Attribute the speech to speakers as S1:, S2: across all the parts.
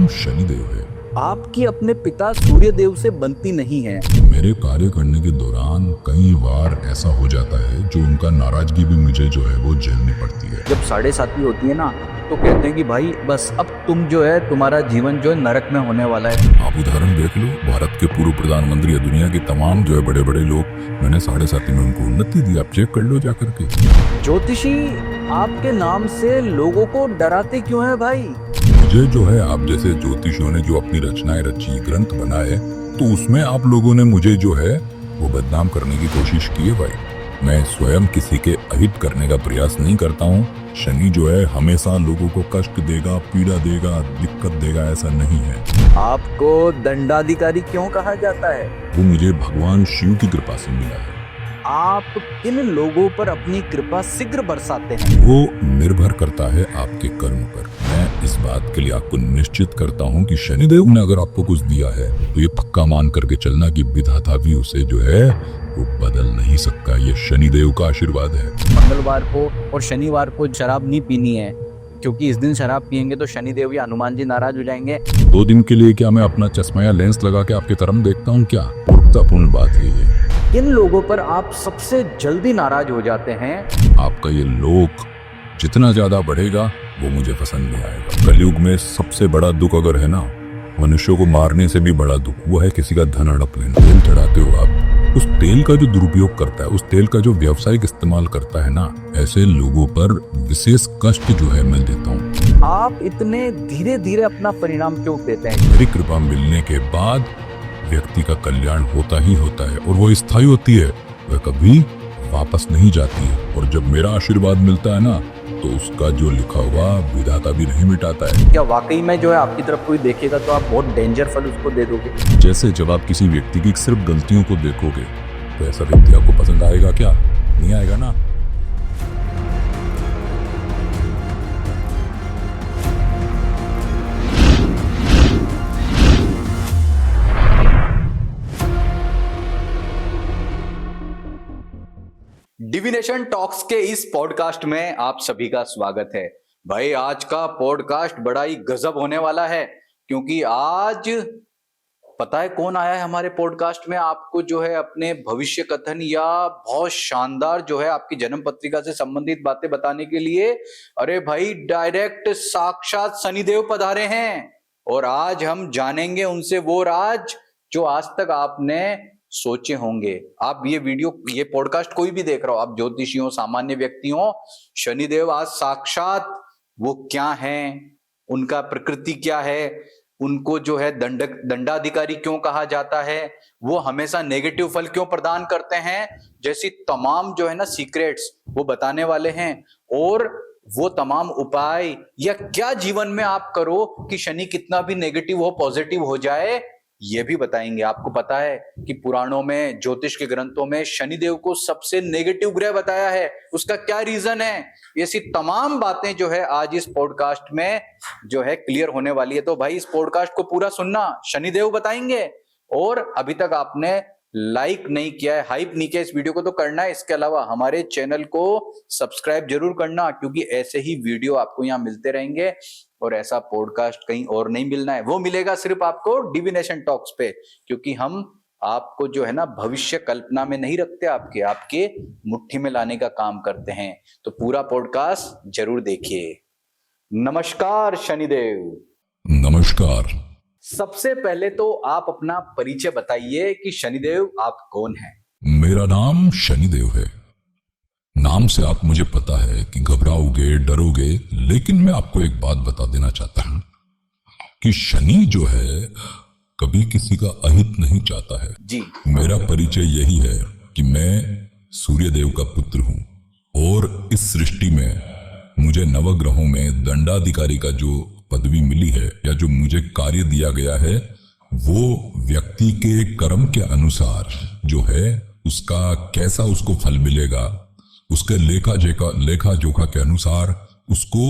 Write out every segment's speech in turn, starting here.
S1: नाम शनिदेव है।
S2: आपकी अपने पिता सूर्यदेव से बनती नहीं है।
S1: मेरे कार्य करने के दौरान कई बार ऐसा हो जाता है जो उनका नाराजगी भी मुझे जो है वो झेलनी पड़ती है।
S2: जब 7:30 होती है ना तो कहते हैं कि भाई बस अब तुम जो है तुम्हारा जीवन जो है नरक में होने वाला है।
S1: आप उदाहरण देख लो, भारत के पूर्व प्रधानमंत्री या दुनिया के तमाम जो है बड़े बड़े लोग, मैंने 7:30 में उनको उन्नति दी। आप चेक कर लो जाकर के।
S2: ज्योतिषी आपके नाम से लोगों को डराते क्यों है भाई?
S1: मुझे जो है आप जैसे ज्योतिषियों ने जो अपनी रचनाएं रची, ग्रंथ बनाए, तो उसमें आप लोगों ने मुझे जो है वो बदनाम करने की कोशिश की है भाई। मैं स्वयं किसी के अहित करने का प्रयास नहीं करता हूँ। शनि जो है हमेशा लोगों को कष्ट देगा, पीड़ा देगा, दिक्कत देगा, ऐसा नहीं है।
S2: आपको दंडाधिकारी क्यों कहा जाता है?
S1: वो मुझे भगवान शिव की कृपा से मिला है।
S2: आप किन लोगों पर अपनी कृपा शीघ्र बरसाते हैं?
S1: वो निर्भर करता है आपके कर्म पर। मैं इस बात के लिए आपको निश्चित करता हूँ कि शनिदेव ने अगर आपको कुछ दिया है तो ये पक्का मान करके चलना कि विधाता भी उसे जो है वो बदल नहीं सकता। ये शनिदेव का आशीर्वाद है।
S2: मंगलवार को और शनिवार को शराब नहीं पीनी है, क्योंकि इस दिन शराब पियेंगे तो शनिदेव या हनुमान जी नाराज हो जाएंगे।
S1: 2 दिन के लिए क्या मैं अपना चश्मा या लेंस लगा के आपके तरफ देखता हूँ क्या? मूर्खतापूर्ण बात है ये।
S2: किन लोगों पर आप सबसे जल्दी नाराज हो जाते हैं?
S1: आपका ये लोक जितना ज्यादा बढ़ेगा वो मुझे पसंद नहीं आएगा। कलयुग में सबसे बड़ा दुख अगर है ना, मनुष्यों को मारने से भी बड़ा दुख, वो है किसी का धन हड़प लेना। तेल चढ़ाते हो आप, उस तेल का जो दुरुपयोग करता है, उस तेल का जो व्यावसायिक इस्तेमाल करता है ना, ऐसे लोगों पर विशेष कष्ट जो है मैं देता हूँ।
S2: आप इतने धीरे धीरे अपना परिणाम क्यों देते हैं?
S1: मेरी कृपा मिलने के बाद व्यक्ति का कल्याण होता ही होता है और वो स्थायी होती है, वह कभी वापस नहीं जाती है। और जब मेरा आशीर्वाद मिलता है ना तो उसका जो लिखा हुआ विधाता भी नहीं मिटाता है।
S2: क्या वाकई में जो है आपकी तरफ कोई देखेगा तो आप बहुत डेंजर फल उसको दे दोगे?
S1: जैसे जब आप किसी व्यक्ति की सिर्फ गलतियों को देखोगे तो ऐसा व्यक्ति आपको पसंद आएगा क्या? नहीं आएगा ना।
S2: डिविनेशन टॉक्स के इस पॉडकास्ट में आप सभी का स्वागत है। भाई आज का पॉडकास्ट बड़ा ही गजब होने वाला है, क्योंकि आज पता है कौन आया है हमारे पॉडकास्ट में आपको जो है अपने भविष्य कथन या बहुत शानदार जो है आपकी जन्म पत्रिका से संबंधित बातें बताने के लिए। अरे भाई डायरेक्ट साक्षात शनिदेव पधारे हैं और आज हम जानेंगे उनसे वो राज जो आज तक आपने सोचे होंगे। आप ये वीडियो, ये पॉडकास्ट कोई भी देख रहा हो, आप ज्योतिषियों, सामान्य व्यक्तियों, शनिदेव आज साक्षात वो क्या हैं, उनका प्रकृति क्या है, उनको जो है दंडाधिकारी क्यों कहा जाता है, वो हमेशा नेगेटिव फल क्यों प्रदान करते हैं, जैसी तमाम जो है ना सीक्रेट्स वो बताने वाले हैं। और वो तमाम उपाय या क्या जीवन में आप करो कि शनि कितना भी नेगेटिव हो पॉजिटिव हो जाए, ये भी बताएंगे। आपको पता है कि पुराणों में, ज्योतिष के ग्रंथों में शनिदेव को सबसे नेगेटिव ग्रह बताया है, उसका क्या रीजन है, ऐसी तमाम बातें जो है आज इस पॉडकास्ट में जो है क्लियर होने वाली है। तो भाई इस पॉडकास्ट को पूरा सुनना, शनिदेव बताएंगे। और अभी तक आपने लाइक नहीं किया है, हाइप नहीं किया इस वीडियो को, तो करना है। इसके अलावा हमारे चैनल को सब्सक्राइब जरूर करना, क्योंकि ऐसे ही वीडियो आपको यहाँ मिलते रहेंगे और ऐसा पॉडकास्ट कहीं और नहीं मिलना है, वो मिलेगा सिर्फ आपको डिविनेशन टॉक्स पे, क्योंकि हम आपको जो है ना भविष्य कल्पना में नहीं रखते, आपके मुट्ठी में लाने का काम करते हैं। तो पूरा पॉडकास्ट जरूर देखिए। नमस्कार शनिदेव।
S1: नमस्कार।
S2: सबसे पहले तो आप अपना परिचय बताइए कि शनिदेव आप कौन हैं?
S1: मेरा नाम शनिदेव है। नाम से आप मुझे पता है कि घबराओगे, डरोगे, लेकिन मैं आपको एक बात बता देना चाहता हूं कि शनि जो है कभी किसी का अहित नहीं चाहता है
S2: जी।
S1: मेरा परिचय यही है कि मैं सूर्यदेव का पुत्र हूं और इस सृष्टि में मुझे नवग्रहों में दंडाधिकारी का जो पदवी मिली है या जो मुझे कार्य दिया गया है, वो व्यक्ति के कर्म के अनुसार जो है उसका कैसा उसको फल मिलेगा, उसके लेखा जोखा के अनुसार उसको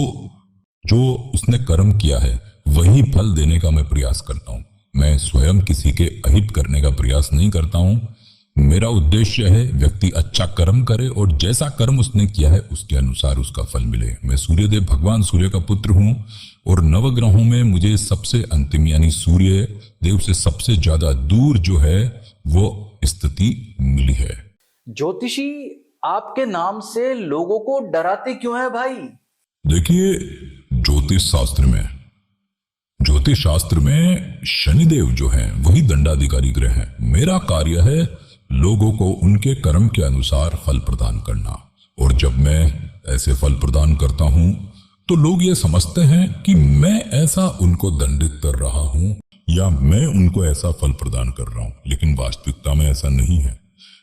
S1: जो उसने कर्म किया है वही फल देने का मैं प्रयास करता हूं। मैं स्वयं किसी के अहित करने का प्रयास नहीं करता हूं। मेरा उद्देश्य है व्यक्ति अच्छा कर्म करे और जैसा कर्म उसने किया है उसके अनुसार उसका फल मिले। मैं सूर्यदेव, भगवान सूर्य का पुत्र हूं और नवग्रहों में मुझे सबसे अंतिम यानी सूर्य देव से सबसे ज्यादा दूर जो है वो स्थिति मिली है।
S2: ज्योतिषी आपके नाम से लोगों को डराते क्यों है भाई?
S1: देखिए, ज्योतिष शास्त्र में शनिदेव जो हैं वही दंडाधिकारी ग्रह हैं। मेरा कार्य है लोगों को उनके कर्म के अनुसार फल प्रदान करना, और जब मैं ऐसे फल प्रदान करता हूं तो लोग ये समझते हैं कि मैं ऐसा उनको दंडित कर रहा हूं या मैं उनको ऐसा फल प्रदान कर रहा हूं, लेकिन वास्तविकता में ऐसा नहीं है।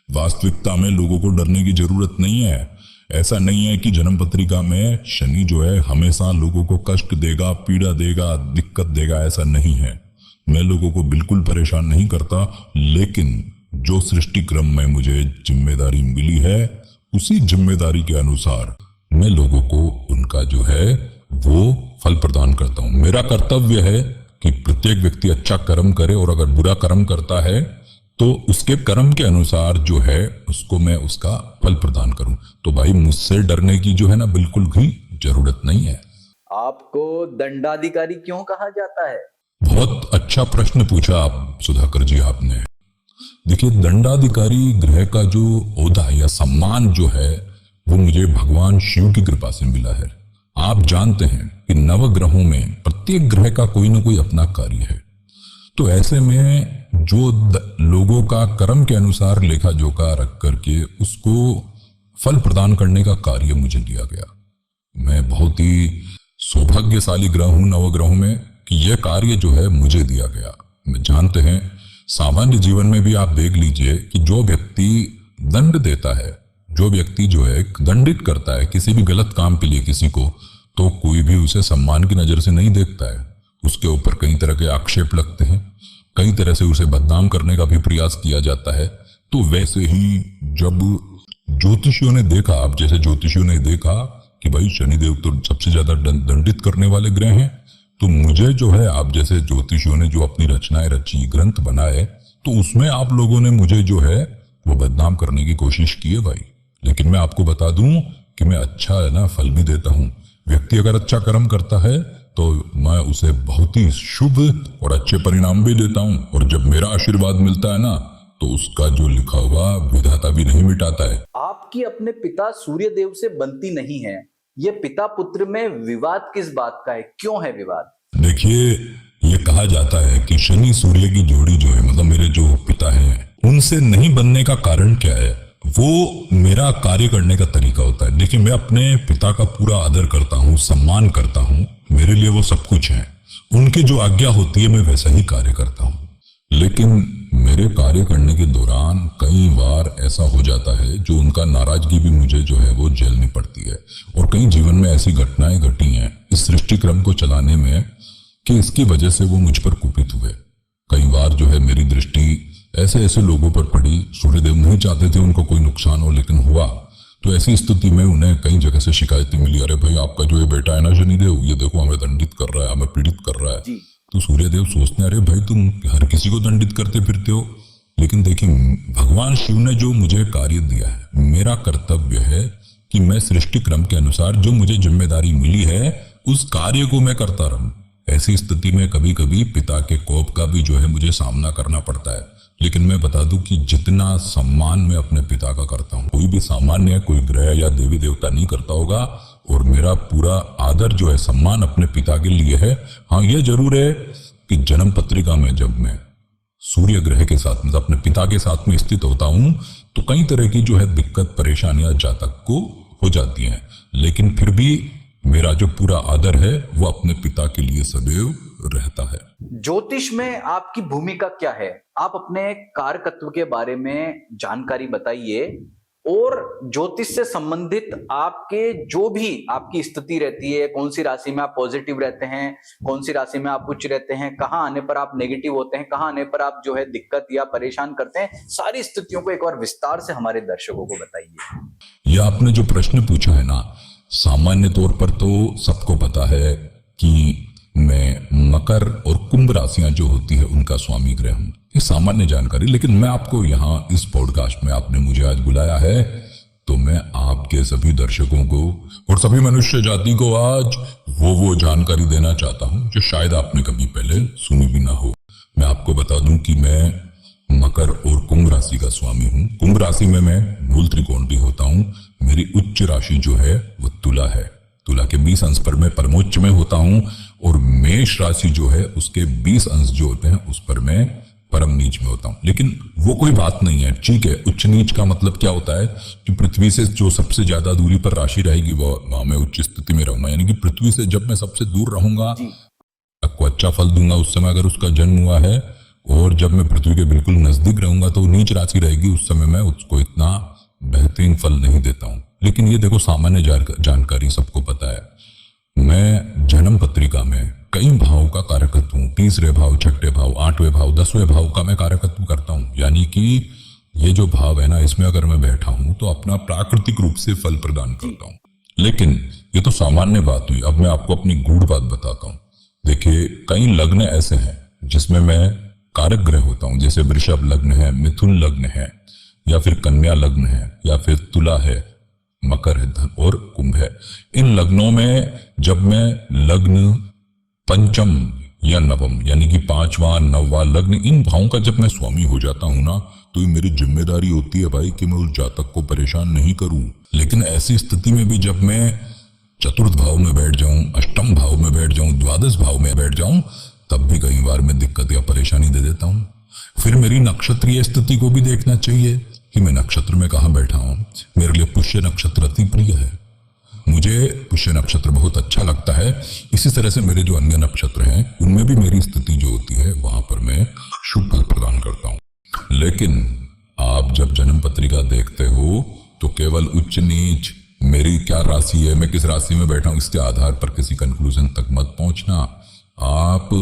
S1: वास्तविकता में लोगों को डरने की जरूरत नहीं है। ऐसा नहीं है कि जन्म पत्रिका में शनि जो है हमेशा लोगों को कष्ट देगा, पीड़ा देगा, दिक्कत देगा, ऐसा नहीं है। मैं लोगों को बिल्कुल परेशान नहीं करता, लेकिन जो सृष्टि क्रम में मुझे जिम्मेदारी मिली है उसी जिम्मेदारी के अनुसार मैं लोगों को उनका जो है वो फल प्रदान करता हूं। मेरा कर्तव्य है कि प्रत्येक व्यक्ति अच्छा कर्म करे, और अगर बुरा कर्म करता है तो उसके कर्म के अनुसार जो है उसको मैं उसका फल प्रदान करूं। तो भाई मुझसे डरने की जो है ना बिल्कुल भी जरूरत नहीं है।
S2: आपको दंडाधिकारी क्यों कहा जाता है?
S1: बहुत अच्छा प्रश्न पूछा आप सुधाकर जी आपने। देखिए, दंडाधिकारी ग्रह का जो ओहदा या सम्मान जो है वो मुझे भगवान शिव की कृपा से मिला है। आप जानते हैं कि नवग्रहों में प्रत्येक ग्रह का कोई ना कोई अपना कार्य है, तो ऐसे में जो लोगों का कर्म के अनुसार लेखा जोखा रख करके उसको फल प्रदान करने का कार्य मुझे दिया गया। मैं बहुत ही सौभाग्यशाली ग्रह हूं नवग्रहों में कि यह कार्य जो है मुझे दिया गया। मैं जानते हैं सामान्य जीवन में भी आप देख लीजिए कि जो व्यक्ति दंड देता है, जो व्यक्ति जो है दंडित करता है किसी भी गलत काम के लिए किसी को, तो कोई भी उसे सम्मान की नजर से नहीं देखता है। उसके ऊपर कई तरह के आक्षेप लगते हैं, कई तरह से उसे बदनाम करने का भी प्रयास किया जाता है। तो वैसे ही जब ज्योतिषियों ने देखा, आप जैसे ज्योतिषियों ने देखा कि भाई शनिदेव तो सबसे ज्यादा दंडित करने वाले ग्रह हैं, तो मुझे जो है आप जैसे ज्योतिषियों ने जो अपनी रचनाएं रची, ग्रंथ बनाए, तो उसमें आप लोगों ने मुझे जो है वो बदनाम करने की कोशिश की है भाई। लेकिन मैं आपको बता दूं कि मैं अच्छा है ना फल भी देता हूं। व्यक्ति अगर अच्छा कर्म करता है तो मैं उसे बहुत ही शुभ और अच्छे परिणाम भी देता हूं, और जब मेरा आशीर्वाद मिलता है ना तो उसका जो लिखा हुआ विधाता भी नहीं मिटाता है।
S2: आपकी अपने पिता सूर्य देव से बनती नहीं है, ये पिता पुत्र में विवाद किस बात का है? क्यों है विवाद?
S1: देखिए, ये कहा जाता है कि शनि सूर्य की जोड़ी जो है, मतलब मेरे जो पिता हैं, उनसे नहीं बनने का कारण क्या है? वो मेरा कार्य करने का तरीका होता है। देखिए, मैं अपने पिता का पूरा आदर करता हूँ, सम्मान करता हूँ, मेरे लिए वो सब कुछ है। उनकी जो आज्ञा होती है मैं वैसा ही कार्य करता हूँ। लेकिन मेरे कार्य करने के दौरान कई बार ऐसा हो जाता है जो उनका नाराजगी भी मुझे जो है वो झेलनी पड़ती है, और कई जीवन में ऐसी घटनाएं घटी हैं इस सृष्टि क्रम को चलाने में कि इसकी वजह से वो मुझ पर कुपित हुए। कई बार जो है मेरी दृष्टि ऐसे ऐसे लोगों पर पड़ी, सूर्यदेव नहीं चाहते थे उनको कोई नुकसान हो, लेकिन हुआ। तो ऐसी स्थिति में उन्हें कई जगह से शिकायतें मिली, अरे भाई आपका जो ये बेटा है ना शनिदेव, ये देखो हमें दंडित कर रहा है, हमें पीड़ित कर रहा है। तो सूर्यदेव सोचते हैं, अरे भाई तुम हर किसी को दंडित करते फिरते हो। लेकिन देखिए, भगवान शिव ने जो मुझे कार्य दिया है, मेरा कर्तव्य है कि मैं सृष्टि क्रम के अनुसार जो मुझे जिम्मेदारी मिली है उस कार्य को मैं करता रहूं। ऐसी स्थिति में कभी कभी पिता के कोप का भी जो है मुझे सामना करना पड़ता है, लेकिन मैं बता दूं कि जितना सम्मान मैं अपने पिता का करता हूं, कोई भी सामान्य कोई ग्रह या देवी देवता नहीं करता होगा। और मेरा पूरा आदर जो है, सम्मान अपने पिता के लिए है। हाँ, यह जरूर है कि जन्म पत्रिका में जब मैं सूर्य ग्रह के साथ, मतलब अपने पिता के साथ में स्थित होता हूं, तो कई तरह की जो है दिक्कत परेशानियां जातक को हो जाती हैं, लेकिन फिर भी मेरा जो पूरा आदर है वो अपने पिता के लिए सदैव रहता है।
S2: ज्योतिष में आपकी भूमिका क्या है? आप अपने कारकत्व के बारे में जानकारी बताइए, और ज्योतिष से संबंधित आपके जो भी आपकी स्थिति रहती है, कौन सी राशि में आप पॉजिटिव रहते हैं, कौन सी राशि में आप उच्च रहते हैं, कहां आने पर आप नेगेटिव होते हैं, कहां आने पर आप जो है दिक्कत या परेशान करते हैं, सारी स्थितियों को एक बार विस्तार से हमारे दर्शकों को बताइए।
S1: यह आपने जो प्रश्न पूछा है ना, सामान्य तौर पर तो सबको पता है कि मैं मकर और कुंभ राशियां जो होती है उनका स्वामी ग्रह हूं, ये सामान्य जानकारी। लेकिन मैं आपको यहाँ इस पॉडकास्ट में आपने मुझे आज बुलाया है तो मैं आपके सभी दर्शकों को और सभी मनुष्य जाति को आज वो जानकारी देना चाहता हूं जो शायद आपने कभी पहले सुनी भी ना हो। मैं आपको बता दूं कि मैं मकर और कुंभ राशि का स्वामी हूं। कुंभ राशि में मैं मूल त्रिकोणीय होता हूं। मेरी उच्च राशि जो है वो तुला है। तुला के 20 अंश पर मैं परमोच्च में होता हूं और मेष राशि जो है उसके 20 अंश जो होते हैं उस पर मैं परम नीच में होता हूं। लेकिन वो कोई बात नहीं है, ठीक है। उच्च नीच का मतलब क्या होता है कि पृथ्वी से जो सबसे ज्यादा दूरी पर राशि रहेगी वहां मैं उच्च स्थिति में रहूंगा। यानी कि पृथ्वी से जब मैं सबसे दूर रहूंगा आपको अच्छा फल दूंगा उस समय अगर उसका जन्म हुआ है, और जब मैं पृथ्वी के बिल्कुल नजदीक रहूंगा तो नीच राशि रहेगी, उस समय मैं उसको इतना बेहतरीन फल नहीं देता हूं। लेकिन ये देखो सामान्य जानकारी सबको पता है। मैं जन्म पत्रिका में कई भावों का कारकत्व हूं। 3रे भाव, 6ठे भाव, 8वें भाव, 10वें भाव का मैं कारकत्व करता हूं। यानी कि ये जो भाव है ना, इसमें अगर मैं बैठा हूं तो अपना प्राकृतिक रूप से फल प्रदान करता हूं। लेकिन ये तो सामान्य बात हुई। अब मैं आपको अपनी गूढ़ बात बताता हूं। देखिए कई लग्न ऐसे हैं जिसमें मैं कारक ग्रह होता हूं। जैसे वृषभ लग्न है, मिथुन लग्न है, या फिर कन्या लग्न है, या फिर तुला है, मकर है, धन और कुंभ है। इन लग्नों में जब मैं लग्न पंचम या नवम यानी कि 5वां 9वां लग्न इन भावों का जब मैं स्वामी हो जाता हूं ना, तो ये मेरी जिम्मेदारी होती है भाई कि मैं उस जातक को परेशान नहीं करूं। लेकिन ऐसी स्थिति में भी जब मैं चतुर्थ भाव में बैठ जाऊं, अष्टम भाव में बैठ जाऊं, द्वादश भाव में बैठ जाऊं, तब भी कई बार मैं दिक्कत या परेशानी दे देता हूं। फिर मेरी नक्षत्रीय स्थिति को भी देखना चाहिए कि मैं नक्षत्र में कहां बैठा हूं। मेरे लिए पुष्य नक्षत्र अति प्रिय है। मुझे पुष्य नक्षत्र बहुत अच्छा लगता है। इसी तरह से मेरे जो अन्य नक्षत्र हैं उनमें भी मेरी स्थिति जो होती है वहां पर मैं शुभ फल प्रदान करता हूं। लेकिन आप जब जन्म पत्रिका देखते हो तो केवल उच्च नीच, मेरी क्या राशि है, मैं किस राशि में बैठा हूं, इसके आधार पर किसी कंक्लूजन तक मत पहुंचना। आप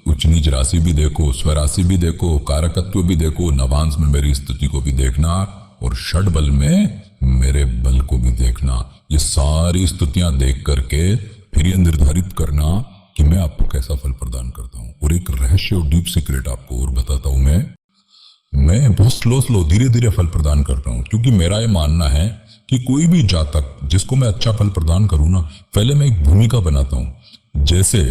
S1: उच्च नीच राशि भी देखो, स्वराशि भी देखो, कारकत्व भी देखो, नवांश में मेरी स्थिति को भी देखना और षड बल में मेरे बल को भी देखना। ये सारी स्थितियां देख करके फिर ये निर्धारित करना कि मैं आपको कैसा फल प्रदान करता हूं। और एक रहस्य और डीप सीक्रेट आपको और बताता हूं। मैं बहुत स्लो धीरे धीरे फल प्रदान करता हूं, क्योंकि मेरा ये मानना है कि कोई भी जातक जिसको मैं अच्छा फल प्रदान करूं ना, पहले मैं एक भूमिका बनाता हूं। जैसे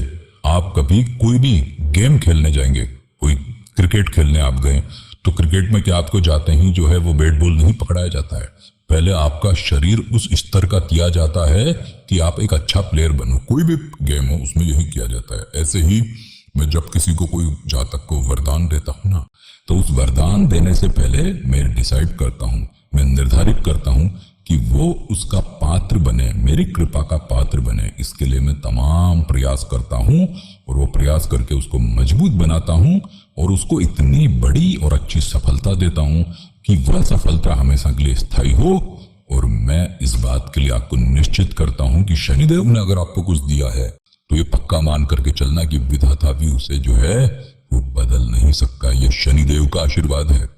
S1: आप कभी कोई भी गेम खेलने जाएंगे, कोई क्रिकेट खेलने आप गए, तो क्रिकेट में क्या आपको जाते ही जो है वो बैट बॉल नहीं पकड़ाया जाता है। पहले आपका शरीर उस स्तर का किया जाता है कि आप एक अच्छा प्लेयर बनो। कोई भी गेम हो उसमें यही किया जाता है। ऐसे ही मैं जब किसी को कोई जातक को वरदान देता हूं ना, तो उस वरदान देने से पहले मैं डिसाइड करता हूं, मैं निर्धारित करता हूं कि वो उसका पात्र बने, मेरी कृपा का पात्र बने। इसके लिए मैं तमाम प्रयास करता हूं और वो प्रयास करके उसको मजबूत बनाता हूं और उसको इतनी बड़ी और अच्छी सफलता देता हूं कि वह सफलता हमेशा के लिए स्थायी हो। और मैं इस बात के लिए आपको निश्चित करता हूं कि शनिदेव ने अगर आपको कुछ दिया है तो ये पक्का मान करके चलना कि विधाता भी उसे जो है वो बदल नहीं सकता। ये शनिदेव का आशीर्वाद है।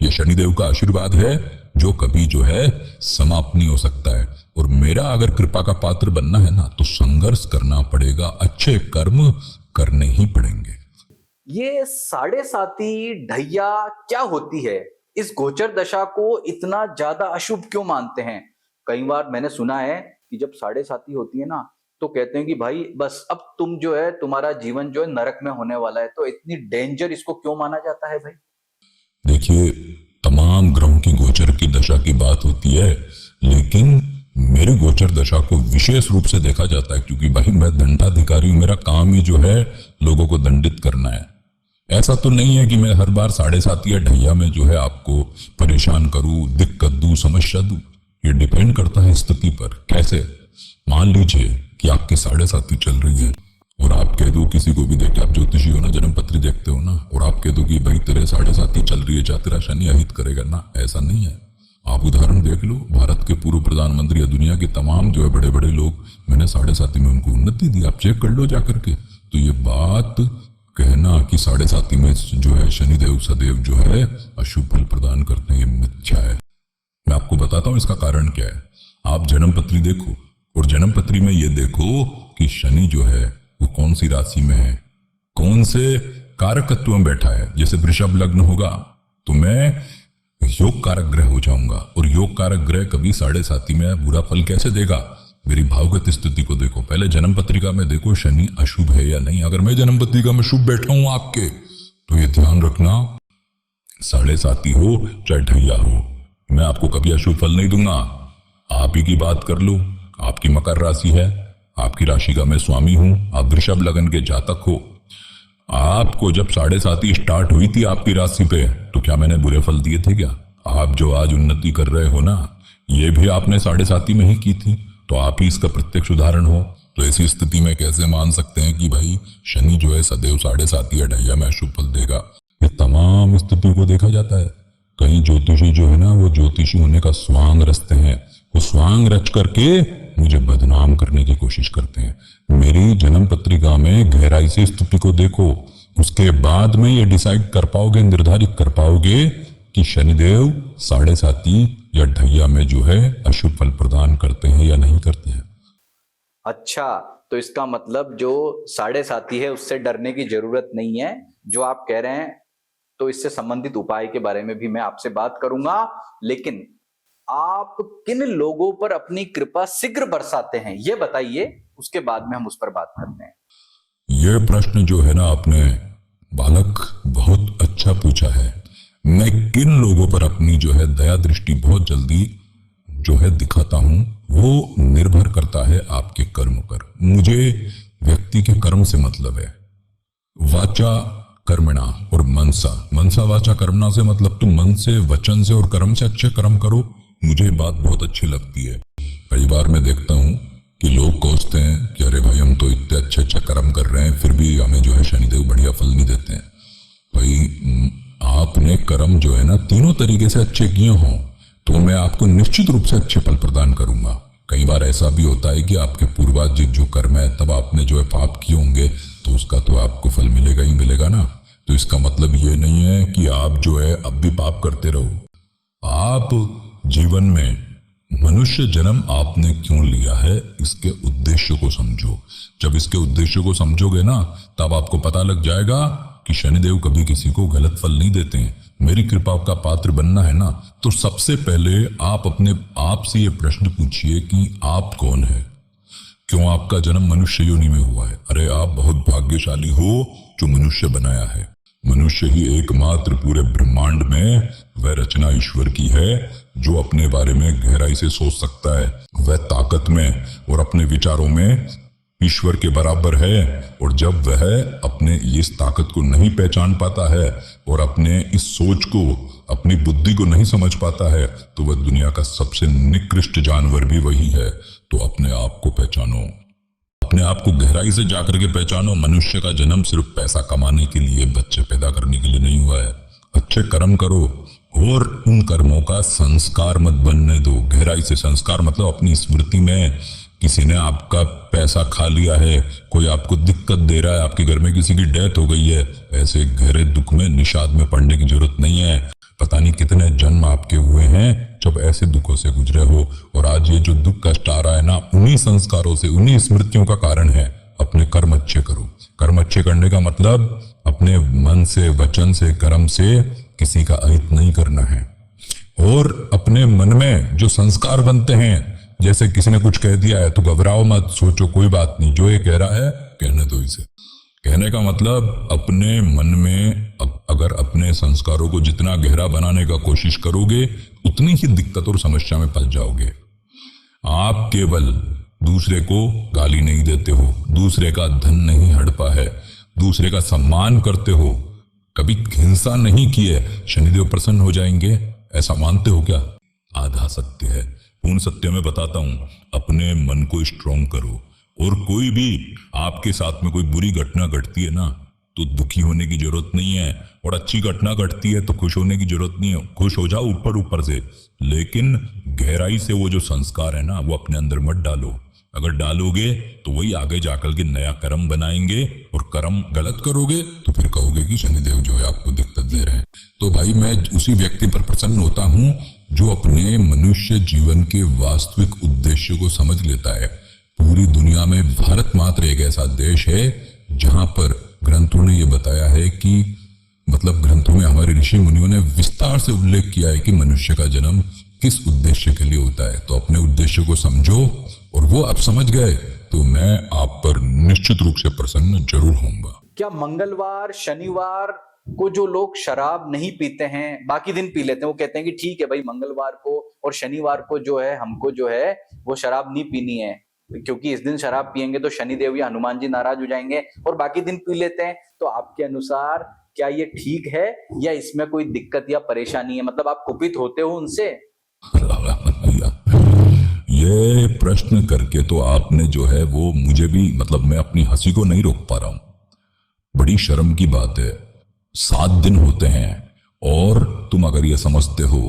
S1: ये शनिदेव का आशीर्वाद है जो कभी जो है समाप्त नहीं हो सकता है। और मेरा अगर कृपा का पात्र बनना है ना, तो संघर्ष करना पड़ेगा, अच्छे कर्म करने ही पड़ेंगे।
S2: ये 7.5 ढैया क्या होती है? इस गोचर दशा को इतना ज्यादा अशुभ क्यों मानते हैं? कई बार मैंने सुना है कि जब 7.5 होती है ना, तो कहते हैं कि भाई बस अब तुम जो है तुम्हारा जीवन जो है नरक में होने वाला है। तो इतनी डेंजर इसको क्यों माना जाता है भाई?
S1: देखिए तमाम ग्रहों की गोचर की दशा की बात होती है, लेकिन मेरी गोचर दशा को विशेष रूप से देखा जाता है, क्योंकि भाई मैं दंडाधिकारी हूं। मेरा काम ही जो है लोगों को दंडित करना है। ऐसा तो नहीं है कि मैं हर बार 7.5 या ढैया में जो है आपको परेशान करूं, दिक्कत दूं, समस्या दूं। ये डिपेंड करता है स्थिति पर। कैसे? मान लीजिए कि आपकी 7.5 चल रही है और आप कह दो किसी को भी देख के, आप ज्योतिषी हो ना, जन्म पत्री देखते हो ना, और आप कह दो कि भाई तेरे 7.5 चल रही है, जा तेरा शनि अहित करेगा ना, ऐसा नहीं है। आप उदाहरण देख लो, भारत के पूर्व प्रधानमंत्री या दुनिया के तमाम जो है बड़े बड़े लोग, मैंने 7.5 में उनको उन्नति दी। आप चेक कर लो जाकर के। तो ये बात कहना कि 7.5 में जो है शनिदेव सदैव जो है अशुभ फल प्रदान करते हैं, ये मिथ्या है। मैं आपको बताता हूं इसका कारण क्या है। आप जन्म पत्री देखो और जन्म पत्री में ये देखो कि शनि जो है वो कौन सी राशि में है, कौन से कारकत्व में बैठा है। जैसे वृषभ लग्न होगा तो मैं योग कारक ग्रह हो जाऊंगा। और योग कारक ग्रह कभी 7.5 में बुरा फल कैसे देगा? मेरी भावगत स्थिति को देखो, पहले जन्म पत्रिका में देखो शनि अशुभ है या नहीं। अगर मैं जन्म पत्रिका में शुभ बैठा हूं आपके, तो ये ध्यान रखना, 7.5 हो चाहे ढैया हो, मैं आपको कभी अशुभ फल नहीं दूंगा। आप ही की बात कर लो, आपकी मकर राशि है, आपकी राशि का मैं स्वामी हूं, आप वृषभ लगन के जातक हो। आपको जब 7.5 स्टार्ट हुई थी आपकी राशि पे, तो क्या मैंने बुरे फल दिए थे क्या? आप जो आज उन्नति कर रहे हो ना, ये भी आपने 7.5 में ही की थी, तो आप ही इसका प्रत्यक्ष उदाहरण हो। तो ऐसी स्थिति में कैसे मान सकते हैं कि भाई शनि जो है सदैव 7.5 या ढैया में अशुभ फल देगा? ये तमाम स्थितियों को देखा जाता है। कहीं ज्योतिषी जो है ना, वो ज्योतिषी होने का स्वांग रचते हैं, वो स्वांग रच करके मुझे बदनाम करने की कोशिश करते हैं। मेरी जन्म पत्रिका में गहराई से स्थिति को देखो, उसके बाद में ये डिसाइड कर पाओगे, निर्धारित कर पाओगे कि शनिदेव 7.5 या ढैया में जो है अशुभ फल प्रदान करते हैं या नहीं करते हैं।
S2: अच्छा, तो इसका मतलब जो 7.5 है उससे डरने की जरूरत नहीं है जो आप कह रहे हैं। तो इससे संबंधित उपाय के बारे में भी मैं आपसे बात करूंगा, लेकिन आप किन लोगों पर अपनी कृपा शीघ्र बरसाते हैं ये बताइए, उसके बाद में हम उस पर बात करते हैं।
S1: यह प्रश्न जो है ना आपने बालक बहुत अच्छा पूछा है। मैं किन लोगों पर अपनी जो है दया दृष्टि बहुत जल्दी जो है दिखाता हूं, वो निर्भर करता है आपके कर्म पर। मुझे व्यक्ति के कर्म से मतलब है। वाचा कर्मणा और मनसा वाचा कर्मणा से मतलब तुम मन से, वचन से और कर्म से अच्छे कर्म करो। मुझे बात बहुत अच्छी लगती है। कई बार मैं देखता हूं कि लोग कोसते हैं कि अरे भाई हम तो इतने अच्छे अच्छे कर्म कर रहे हैं, फिर भी हमें जो है शनिदेव बढ़िया फल नहीं देते हैं। भाई आपने कर्म जो है ना तीनों तरीके से अच्छे किए हों, तो मैं आपको निश्चित रूप से अच्छे फल प्रदान करूंगा। कई बार ऐसा भी होता है कि आपके पूर्वार्जित जो कर्म है, तब आपने जो है पाप किए होंगे, तो उसका तो आपको फल मिलेगा ही मिलेगा ना। तो इसका मतलब ये नहीं है कि आप जो है अब भी पाप करते रहो। आप जीवन में मनुष्य जन्म आपने क्यों लिया है, इसके उद्देश्य को समझो। जब इसके उद्देश्य को समझोगे ना, तब आपको पता लग जाएगा कि शनिदेव कभी किसी को गलत फल नहीं देते हैं। मेरी कृपा का पात्र बनना है ना, तो सबसे पहले आप अपने आप से ये प्रश्न पूछिए कि आप कौन है, क्यों आपका जन्म मनुष्य योनि में हुआ है। अरे आप बहुत भाग्यशाली हो जो मनुष्य बनाया है। मनुष्य ही एकमात्र पूरे ब्रह्मांड में वह रचना ईश्वर की है जो अपने बारे में गहराई से सोच सकता है। वह ताकत में और अपने विचारों में ईश्वर के बराबर है। और जब वह अपने इस ताकत को नहीं पहचान पाता है और अपने इस सोच को, अपनी बुद्धि को नहीं समझ पाता है, तो वह दुनिया का सबसे निकृष्ट जानवर भी वही है। तो अपने आप को पहचानो, अपने आप को गहराई से जाकर के पहचानो। मनुष्य का जन्म सिर्फ पैसा कमाने के लिए, बच्चे पैदा करने के लिए नहीं हुआ है। अच्छे कर्म करो और उन कर्मों का संस्कार मत बनने दो। गहराई से संस्कार मतलब अपनी स्मृति में किसी ने आपका पैसा खा लिया है, कोई आपको दिक्कत दे रहा है, आपके घर में किसी की डेथ हो गई है, ऐसे गहरे दुख में, निषाद में पड़ने की जरूरत नहीं है। पता नहीं कितने जन्म आपके हुए हैं जब ऐसे दुखों से गुजरे हो, और आज ये जो दुख कष्ट आ रहा है ना, उन्हीं संस्कारों से, उन्हीं स्मृतियों का कारण है। अपने कर्म अच्छे करो। कर्म अच्छे करने का मतलब अपने मन से, वचन से, कर्म से किसी का अहित नहीं करना है। और अपने मन में जो संस्कार बनते हैं, जैसे किसी ने कुछ कह दिया है तो घबराओ मत, सोचो कोई बात नहीं, जो ये कह रहा है कहने दो इसे। कहने का मतलब अपने मन में अगर अपने संस्कारों को जितना गहरा बनाने का कोशिश करोगे, उतनी ही दिक्कत और समस्या में फंस जाओगे। आप केवल दूसरे को गाली नहीं देते हो, दूसरे का धन नहीं हड़पा है, दूसरे का सम्मान करते हो, कभी हिंसा नहीं की है, शनिदेव प्रसन्न हो जाएंगे, ऐसा मानते हो क्या? आधा सत्य है। पूर्ण सत्य में बताता हूं, अपने मन को स्ट्रांग करो। और कोई भी आपके साथ में कोई बुरी घटना घटती है ना, तो दुखी होने की जरूरत नहीं है, और अच्छी घटना घटती है तो खुश होने की जरूरत नहीं है। खुश हो जाओ ऊपर ऊपर से, लेकिन गहराई से वो जो संस्कार है ना, वो अपने अंदर मत डालो। अगर डालोगे तो वही आगे जाकर के नया कर्म बनाएंगे, और कर्म गलत करोगे तो फिर कहोगे कि शनिदेव जो है आपको दिक्कत दे रहे हैं। तो भाई मैं उसी व्यक्ति पर प्रसन्न होता हूं जो अपने मनुष्य जीवन के वास्तविक उद्देश्य को समझ लेता है। पूरी दुनिया में भारत मात्र एक ऐसा देश है जहां पर ग्रंथों ने यह बताया है कि मतलब ग्रंथों में हमारे ऋषि मुनियों ने विस्तार से उल्लेख किया है कि मनुष्य का जन्म किस उद्देश्य के लिए होता है। तो अपने उद्देश्य को समझो, और वो आप समझ गए तो मैं आप पर निश्चित रूप से प्रसन्न जरूर होऊंगा।
S2: क्या मंगलवार शनिवार को जो लोग शराब नहीं पीते हैं, बाकी दिन पी लेते हैं, वो कहते हैं कि ठीक है भाई मंगलवार को और शनिवार को जो है हमको जो है वो शराब नहीं पीनी है, क्योंकि इस दिन शराब पिएंगे तो शनिदेव या हनुमान जी नाराज हो जाएंगे, और बाकी दिन पी लेते हैं, तो आपके अनुसार क्या ये ठीक है या इसमें कोई दिक्कत या परेशानी है? मतलब आप कुपित होते हो उनसे?
S1: ये प्रश्न करके तो आपने जो है वो मुझे भी, मतलब मैं अपनी हंसी को नहीं रोक पा रहा हूं। बड़ी शर्म की बात है, 7 दिन होते हैं और तुम अगर ये समझते हो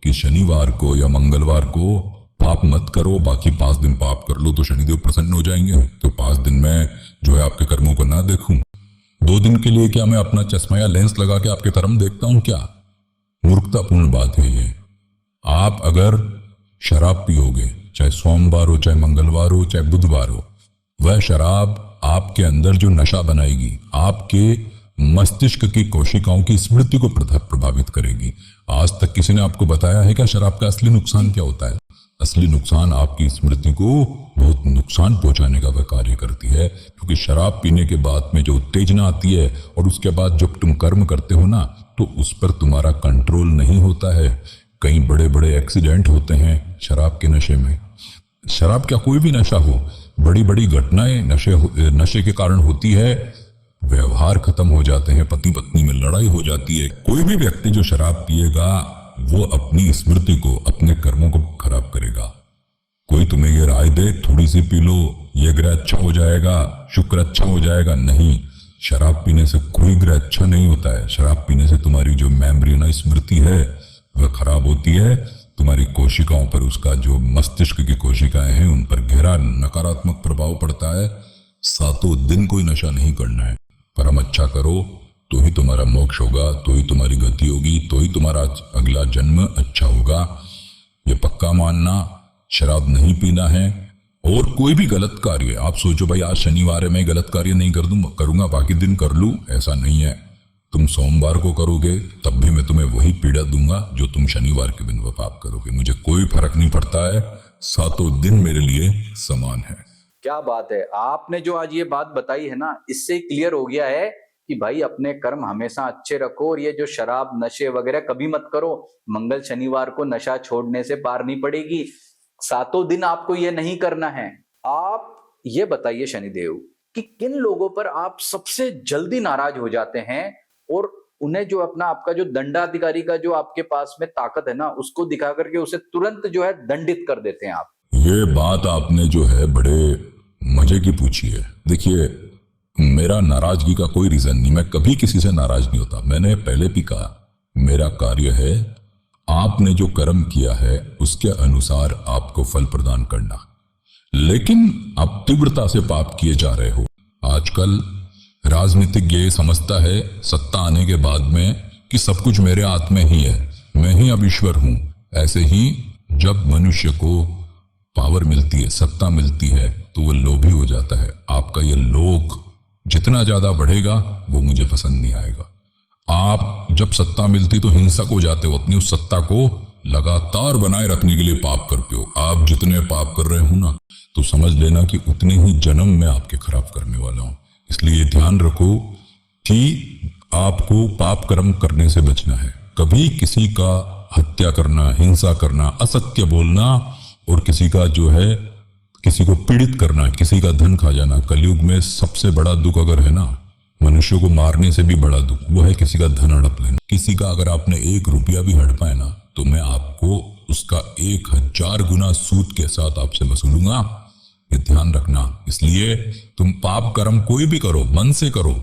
S1: कि शनिवार को या मंगलवार को पाप मत करो, बाकी 5 दिन पाप कर लो तो शनिदेव प्रसन्न हो जाएंगे, तो 5 दिन में जो है आपके कर्मों को ना देखूं? 2 दिन के लिए क्या मैं अपना चश्मा या लेंस लगा के आपके कर्म देखता हूं क्या? मूर्खतापूर्ण बात है ये। आप अगर शराब पियोगे, चाहे सोमवार हो, चाहे मंगलवार हो, चाहे बुधवार हो, वह शराब आपके अंदर जो नशा बनाएगी, आपके मस्तिष्क की कोशिकाओं की स्मृति को प्रभावित करेगी। आज तक किसी ने आपको बताया है क्या शराब का असली नुकसान क्या होता है? असली नुकसान आपकी स्मृति को बहुत नुकसान पहुंचाने का वह कार्य करती है, क्योंकि शराब पीने के बाद में जो उत्तेजना आती है और उसके बाद जब तुम कर्म करते हो ना, तो उस पर तुम्हारा कंट्रोल नहीं होता है। कई बड़े बड़े एक्सीडेंट होते हैं शराब के नशे में। शराब क्या, कोई भी नशा हो, बड़ी बड़ी घटनाएं नशे के कारण होती है। व्यवहार खत्म हो जाते हैं, पति पत्नी में लड़ाई हो जाती है। कोई भी व्यक्ति जो शराब पिएगा वो अपनी स्मृति को, अपने कर्मों को खराब करेगा। कोई तुम्हें ये राय दे थोड़ी सी पी लो, ये ग्रह अच्छा हो जाएगा, शुक्र अच्छा हो जाएगा, नहीं। शराब पीने से कोई ग्रह अच्छा नहीं होता है। शराब पीने से तुम्हारी जो मेमोरी ना, स्मृति है, वह खराब होती है। तुम्हारी कोशिकाओं पर, उसका जो मस्तिष्क की कोशिकाएं हैं, उन पर गहरा नकारात्मक प्रभाव पड़ता है। 7 दिन कोई नशा नहीं करना है। कर्म अच्छा करो तो ही तुम्हारा मोक्ष होगा, तो ही तुम्हारी गति होगी, तो ही तुम्हारा अगला जन्म अच्छा होगा। ये पक्का मानना, शराब नहीं पीना है। और कोई भी गलत कार्य, आप सोचो भाई आज शनिवार है, मैं गलत कार्य नहीं करूंगा, बाकी दिन कर लूं, ऐसा नहीं है। तुम सोमवार को करोगे तब भी मैं तुम्हें वही पीड़ा दूंगा जो तुम शनिवार के दिन वह पाप करोगे। मुझे कोई फर्क नहीं पड़ता है, 7 दिन मेरे लिए समान है।
S2: क्या बात है, आपने जो आज ये बात बताई है ना, इससे क्लियर हो गया है कि भाई अपने कर्म हमेशा अच्छे रखो, और ये जो शराब नशे वगैरह कभी मत करो। मंगल शनिवार को नशा छोड़ने से पार नहीं पड़ेगी। 7 दिन आपको ये नहीं करना है। आप ये बताइए शनिदेव कि किन लोगों पर आप सबसे जल्दी नाराज हो जाते हैं और उन्हें जो अपना, आपका जो दंडाधिकारी का जो आपके पास में ताकत है ना, उसको दिखा करके उसे तुरंत जो है दंडित कर देते हैं आप?
S1: ये बात आपने जो है बड़े मजे की पूछी है। देखिए, मेरा नाराजगी का कोई रीजन नहीं, मैं कभी किसी से नाराज नहीं होता। मैंने पहले भी कहा, मेरा कार्य है आपने जो कर्म किया है उसके अनुसार आपको फल प्रदान करना। लेकिन आप तीव्रता से पाप किए जा रहे हो। आजकल राजनीतिज्ञ ये समझता है सत्ता आने के बाद में कि सब कुछ मेरे हाथ में ही है, मैं ही अब ईश्वर हूं। ऐसे ही जब मनुष्य को पावर मिलती है, सत्ता मिलती है, तो वो लोभी हो जाता है। आपका ये लोभ जितना ज्यादा बढ़ेगा वो मुझे पसंद नहीं आएगा। आप जब सत्ता मिलती तो हिंसक हो जाते हो, अपनी उस सत्ता को लगातार बनाए रखने के लिए पाप करते हो। आप जितने पाप कर रहे हो ना, तो समझ लेना कि उतने ही जन्म मैं आपके खराब करने वाला हूं। इसलिए ध्यान रखो कि आपको पाप कर्म करने से बचना है। कभी किसी का हत्या करना, हिंसा करना, असत्य बोलना और किसी का जो है, किसी को पीड़ित करना, किसी का धन खा जाना, कलयुग में सबसे बड़ा दुख अगर है ना, मनुष्य को मारने से भी बड़ा दुख, वो है किसी का धन हड़प लेना। किसी का अगर आपने 1 रुपया भी हड़पाए ना, तो मैं आपको उसका 1000 गुना सूद के साथ आपसे वसूलूंगा। ये ध्यान रखना। इसलिए तुम पाप कर्म कोई भी करो, मन से करो,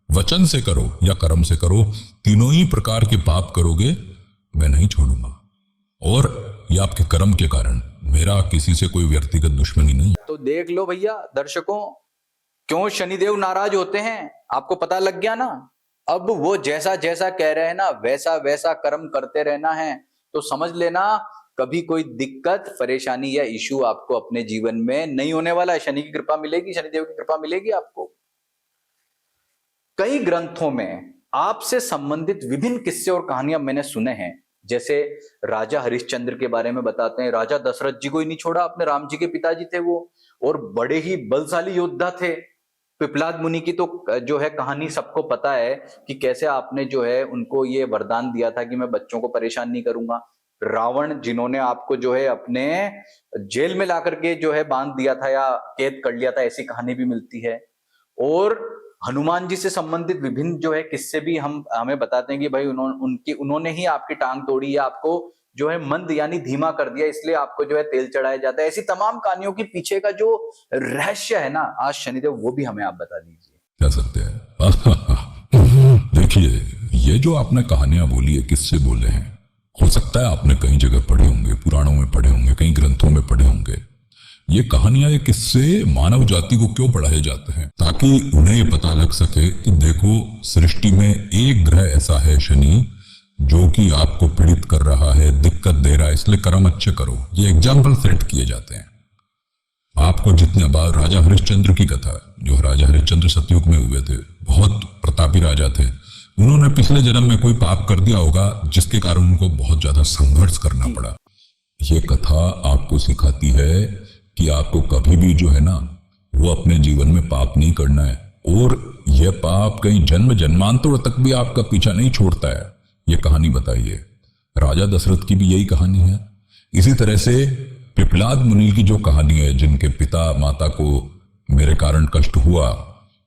S1: वचन से करो या कर्म से करो, तीनों ही प्रकार के पाप करोगे, मैं नहीं छोड़ूंगा। और ये आपके कर्म के कारण, मेरा किसी से कोई व्यक्तिगत दुश्मनी नहीं।
S2: तो देख लो भैया दर्शकों, क्यों शनिदेव नाराज होते हैं, आपको पता लग गया ना। अब वो जैसा जैसा कह रहे हैं ना, वैसा वैसा कर्म करते रहना है, तो समझ लेना कभी कोई दिक्कत, परेशानी या इशू आपको अपने जीवन में नहीं होने वाला है। शनि की कृपा मिलेगी, शनिदेव की कृपा मिलेगी आपको। कई ग्रंथों में आपसे संबंधित विभिन्न किस्से और कहानियां मैंने सुने हैं। जैसे राजा हरिश्चंद्र के बारे में बताते हैं, राजा दशरथ जी को ही नहीं छोड़ा, अपने राम जी के पिताजी थे वो, और बड़े ही बलशाली योद्धा थे। पिपलाद मुनि की तो जो है कहानी सबको पता है कि कैसे आपने जो है उनको ये वरदान दिया था कि मैं बच्चों को परेशान नहीं करूंगा। रावण जिन्होंने आपको जो है अपने जेल में ला करके जो है बांध दिया था या कैद कर लिया था, ऐसी कहानी भी मिलती है। और हनुमान जी से संबंधित विभिन्न जो है किस्से भी हमें बताते हैं कि भाई उन्होंने ही आपकी टांग तोड़ी या आपको जो है मंद यानी धीमा कर दिया, इसलिए आपको जो है तेल चढ़ाया जाता है। ऐसी तमाम कहानियों के पीछे का जो रहस्य है ना, आज शनिदेव वो भी हमें आप बता दीजिए।
S1: कह सकते हैं देखिए, ये जो आपने कहानियां बोली है, किससे बोले हैं, हो सकता है आपने कई जगह पढ़े होंगे, पुराणों में पढ़े होंगे, कई ग्रंथों में पढ़े होंगे। ये कहानियां, ये किस्से मानव जाति को क्यों पढ़ाए जाते हैं? ताकि उन्हें ये पता लग सके कि देखो, सृष्टि में एक ग्रह ऐसा है शनि, जो कि आपको पीड़ित कर रहा है, दिक्कत दे रहा है, इसलिए कर्म अच्छे करो। ये एग्जाम्पल सेट किए जाते हैं। आपको जितने बार राजा हरिश्चंद्र की कथा, जो राजा हरिश्चंद्र सतयुग में हुए थे, बहुत प्रतापी राजा थे, उन्होंने पिछले जन्म में कोई पाप कर दिया होगा जिसके कारण उनको बहुत ज्यादा संघर्ष करना पड़ा। ये कथा आपको सिखाती है कि आपको कभी भी जो है ना, वो अपने जीवन में पाप नहीं करना है, और यह पाप कहीं जन्म जन्मांतर तक भी आपका पीछा नहीं छोड़ता है। ये कहानी बताइए, राजा दशरथ की भी यही कहानी है। इसी तरह से पिपलाद मुनि की जो कहानी है, जिनके पिता माता को मेरे कारण कष्ट हुआ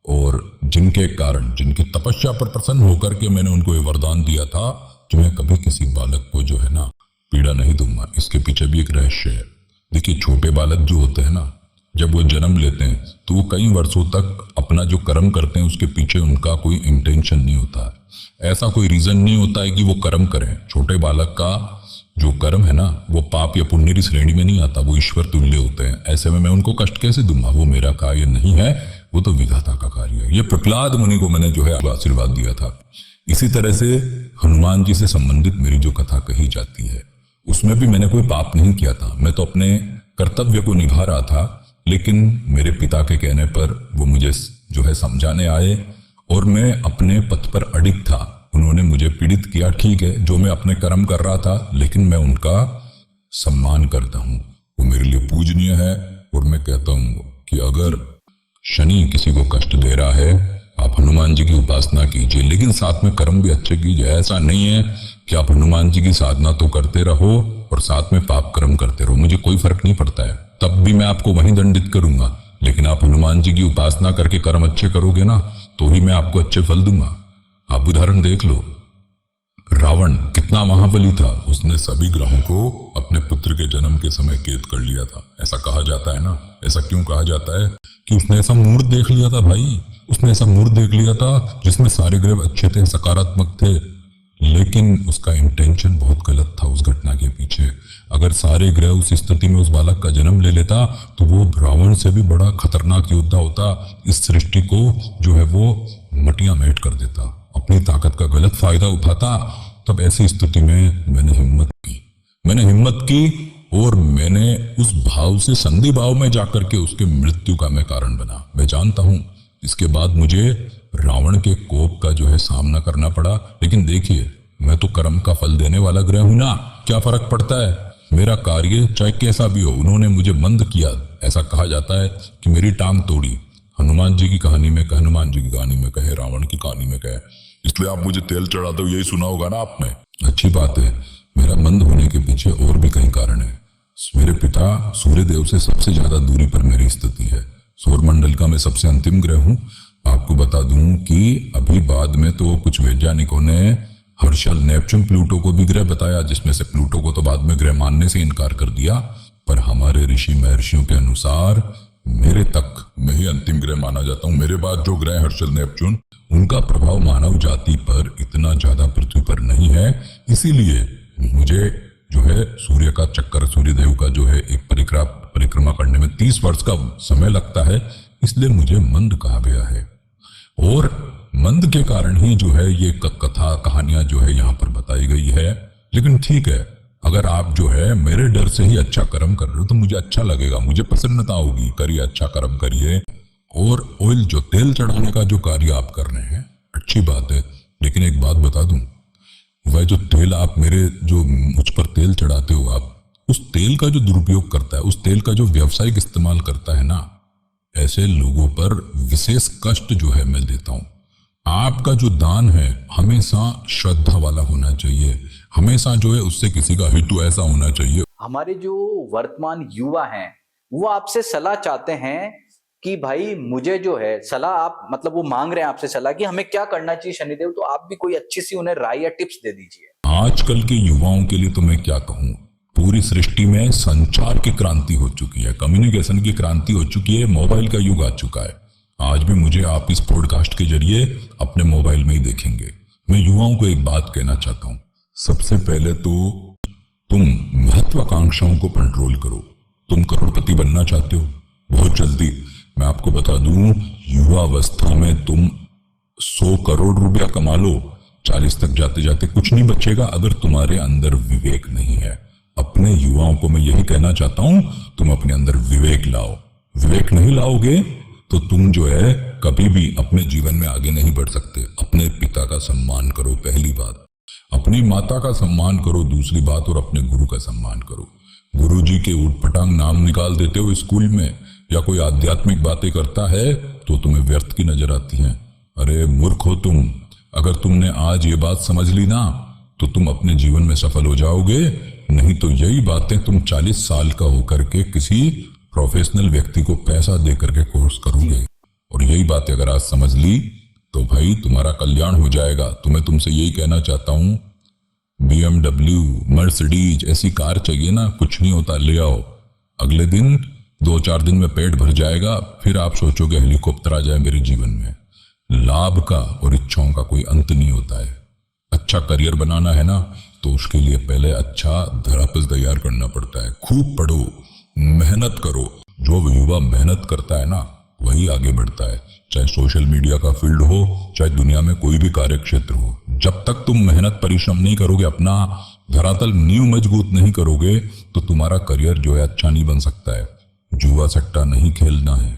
S1: और जिनके कारण, जिनकी तपस्या पर प्रसन्न होकर के मैंने उनको ये वरदान दिया था कि मैं कभी किसी बालक को जो है ना पीड़ा नहीं दूंगा। इसके पीछे भी एक रहस्य है। देखिए, छोटे बालक जो होते हैं ना, जब वो जन्म लेते हैं तो वो कई वर्षों तक अपना जो कर्म करते हैं उसके पीछे उनका कोई इंटेंशन नहीं होता है, ऐसा कोई रीजन नहीं होता है कि वो कर्म करें। छोटे बालक का जो कर्म है ना, वो पाप या पुण्य की श्रेणी में नहीं आता, वो ईश्वर तुल्य होते हैं। ऐसे में मैं उनको कष्ट कैसे दूंगा? वो मेरा कार्य नहीं है, वो तो विधाता का कार्य है। ये पिपलाद मुनि को मैंने जो है आशीर्वाद दिया था। इसी तरह से हनुमान जी से संबंधित मेरी जो कथा कही जाती है, उसमें भी मैंने कोई पाप नहीं किया था। मैं तो अपने कर्तव्य को निभा रहा था, लेकिन मेरे पिता के कहने पर वो मुझे जो है समझाने आए और मैं अपने पथ पर अडिग था। उन्होंने मुझे पीड़ित किया, ठीक है, जो मैं अपने कर्म कर रहा था, लेकिन मैं उनका सम्मान करता हूँ, वो मेरे लिए पूजनीय है। और मैं कहता हूँ कि अगर शनि किसी को कष्ट दे रहा है, आप हनुमान जी की उपासना कीजिए, लेकिन साथ में कर्म भी अच्छे कीजिए। ऐसा नहीं है कि आप हनुमान जी की साधना तो करते रहो और साथ में पाप कर्म करते रहो, मुझे कोई फर्क नहीं पड़ता है, तब भी मैं आपको वहीं दंडित करूंगा। लेकिन आप हनुमान जी की उपासना करके कर्म अच्छे करोगे ना, तो ही मैं आपको अच्छे फल दूंगा। आप उदाहरण देख लो, रावण कितना महाबली था, उसने सभी ग्रहों को अपने पुत्र के जन्म के समय कैद कर लिया था। ऐसा कहा जाता है ना, ऐसा क्यों कहा जाता है? कि उसने ऐसा मुहूर्त देख लिया था भाई, उसने ऐसा मुहूर्त देख लिया था जिसमें सारे ग्रह अच्छे थे, सकारात्मक थे, लेकिन उसका इंटेंशन बहुत गलत था उस घटना के पीछे। अगर सारे ग्रह उस स्थिति में उस बालक का जन्म ले लेता तो वो रावण से भी बड़ा खतरनाक योद्धा होता, इस सृष्टि को जो है वो मटिया मेट कर देता, अपनी ताकत का गलत फायदा उठाता। तब ऐसी स्थिति में मैंने हिम्मत की और मैंने उस भाव से संधि भाव में जाकर के उसके मृत्यु का मैं कारण बना। मैं जानता हूं इसके बाद मुझे रावण के कोप का जो है सामना करना पड़ा, लेकिन देखिए, मैं तो कर्म का फल देने वाला ग्रह हूं ना, क्या फर्क पड़ता है? मेरा कार्य चाहे कैसा भी हो, उन्होंने मुझे मंद किया। ऐसा कहा जाता है कि मेरी टांग तोड़ी, हनुमान जी की कहानी में कहे, हनुमान जी की कहानी में कहे, रावण की कहानी में कहे, इसलिए आप मुझे तेल चढ़ा दो, यही सुना होगा ना आपने। अच्छी बात है, मेरा मंद होने के पीछे और भी कई कारण है। मेरे पिता सूर्य देव से सबसे ज्यादा दूरी पर मेरी स्थिति है, सौर मंडल का मैं सबसे अंतिम ग्रह हूं। आपको बता दूं कि अभी बाद में तो कुछ वैज्ञानिकों ने हर्षल, नेपच्यून, प्लूटो को भी ग्रह बताया, जिसमें से प्लूटो को तो बाद में ग्रह मानने से इनकार कर दिया, पर हमारे ऋषि महर्षियों के अनुसार मेरे तक मैं ही अंतिम ग्रह माना जाता हूं। मेरे बाद जो ग्रह हर्षल, नेपच्यून, उनका प्रभाव मानव जाति पर इतना ज्यादा पृथ्वी पर नहीं है, इसीलिए मुझे जो है सूर्य का चक्कर, सूर्य देव का जो है एक परिक्रमा करने में 30 वर्ष का समय लगता है, इसलिए मुझे मंद कहा गया है। और मंद के कारण ही जो है ये कथा कहानियां जो है यहाँ पर बताई गई है। लेकिन ठीक है, अगर आप जो है मेरे डर से ही अच्छा कर्म कर रहे हो तो मुझे अच्छा लगेगा, मुझे प्रसन्नता होगी। करिए, अच्छा कर्म करिए। और ऑयल, जो तेल चढ़ाने का जो कार्य आप कर रहे हैं, अच्छी बात है, लेकिन लेकिन एक बात बता दूं, वह जो तेल आप जो मुझ पर तेल चढ़ाते हो आप, उस तेल का जो दुरुपयोग करता है, उस तेल का जो व्यावसायिक इस्तेमाल करता है ना, ऐसे लोगों पर विशेष कष्ट जो है मैं देता हूं। आपका जो दान है हमेशा श्रद्धा वाला होना चाहिए, हमेशा जो है उससे किसी का हित ऐसा होना चाहिए।
S2: हमारे जो वर्तमान युवा हैं वो आपसे सलाह चाहते हैं कि भाई मुझे जो है सलाह आप मतलब वो मांग रहे हैं आपसे सलाह कि हमें क्या करना चाहिए शनिदेव, तो आप भी कोई अच्छी सी उन्हें राय या टिप्स दे दीजिए।
S1: आजकल के युवाओं के लिए तो मैं क्या कहूं, पूरी सृष्टि में संचार की क्रांति हो चुकी है, कम्युनिकेशन की क्रांति हो चुकी है, मोबाइल का युग आ चुका है। आज भी मुझे आप इस पॉडकास्ट के जरिए अपने मोबाइल में ही देखेंगे। मैं युवाओं को एक बात कहना चाहता हूं, सबसे पहले तो तुम महत्वाकांक्षाओं को कंट्रोल करो। तुम करोड़पति बनना चाहते हो, बहुत जल्दी मैं आपको बता दूं, युवावस्था में तुम 100 करोड़ रुपया कमा लो, 40 तक जाते जाते कुछ नहीं बचेगा अगर तुम्हारे अंदर विवेक नहीं है। अपने युवाओं को मैं यही कहना चाहता हूं, तुम अपने अंदर विवेक लाओ। विवेक नहीं लाओगे तो तुम जो है कभी भी अपने जीवन में आगे नहीं बढ़ सकते। अपने पिता का सम्मान करो, पहली बात। अपनी माता का सम्मान करो, दूसरी बात, और अपने गुरु का सम्मान करो। गुरु जी के ऊटपटांग नाम निकाल देते हो स्कूल में, या कोई आध्यात्मिक बातें करता है तो तुम्हें व्यर्थ की नजर आती हैं। अरे मूर्ख हो तुम, अगर तुमने आज ये बात समझ ली ना तो तुम अपने जीवन में सफल हो जाओगे। नहीं तो यही बातें तुम 40 साल का होकर के किसी प्रोफेशनल व्यक्ति को पैसा दे करके कोर्स करोगे, और यही बातें अगर आज समझ ली तो भाई तुम्हारा कल्याण हो जाएगा। तो मैं तुमसे यही कहना चाहता हूं, BMW, मर्सिडीज ऐसी कार चाहिए ना, कुछ नहीं होता, ले आओ। अगले दिन 2-4 दिन में पेट भर जाएगा, फिर आप सोचोगे हेलीकॉप्टर आ जाए मेरे जीवन में। लाभ का और इच्छाओं का कोई अंत नहीं होता है। अच्छा करियर बनाना है ना तो उसके लिए पहले अच्छा धरातल तैयार करना पड़ता है। खूब पढ़ो, मेहनत करो। जो युवा मेहनत करता है ना वही आगे बढ़ता है, चाहे सोशल मीडिया का फील्ड हो, चाहे दुनिया में कोई भी कार्य क्षेत्र हो। जब तक तुम मेहनत परिश्रम नहीं करोगे, अपना धरातल नींव मजबूत नहीं करोगे, तो तुम्हारा करियर जो है अच्छा नहीं बन सकता है। जुआ सट्टा नहीं खेलना है,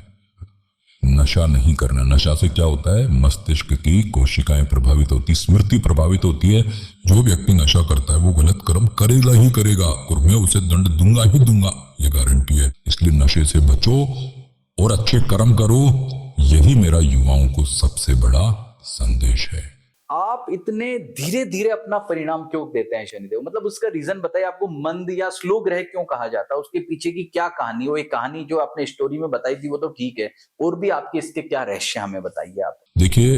S1: नशा नहीं करना। नशा से क्या होता है, मस्तिष्क की कोशिकाएं प्रभावित होती, स्मृति प्रभावित होती है। जो व्यक्ति नशा करता है वो गलत कर्म करेगा ही करेगा, और मैं उसे दंड दूंगा ही दूंगा, ये गारंटी है। इसलिए नशे से बचो और अच्छे कर्म करो। यही मेरा युवाओं को सबसे बड़ा संदेश है।
S2: आप इतने धीरे धीरे अपना परिणाम क्यों देते हैं शनिदेव, मतलब उसका रीजन बताइए। आपको मंद या स्लो ग्रह क्यों कहा जाता है, उसके पीछे की क्या कहानी? वो एक कहानी जो आपने स्टोरी में बताई थी वो तो ठीक है, और भी आपके इसके क्या रहस्य हमें बताइए आप।
S1: देखिए,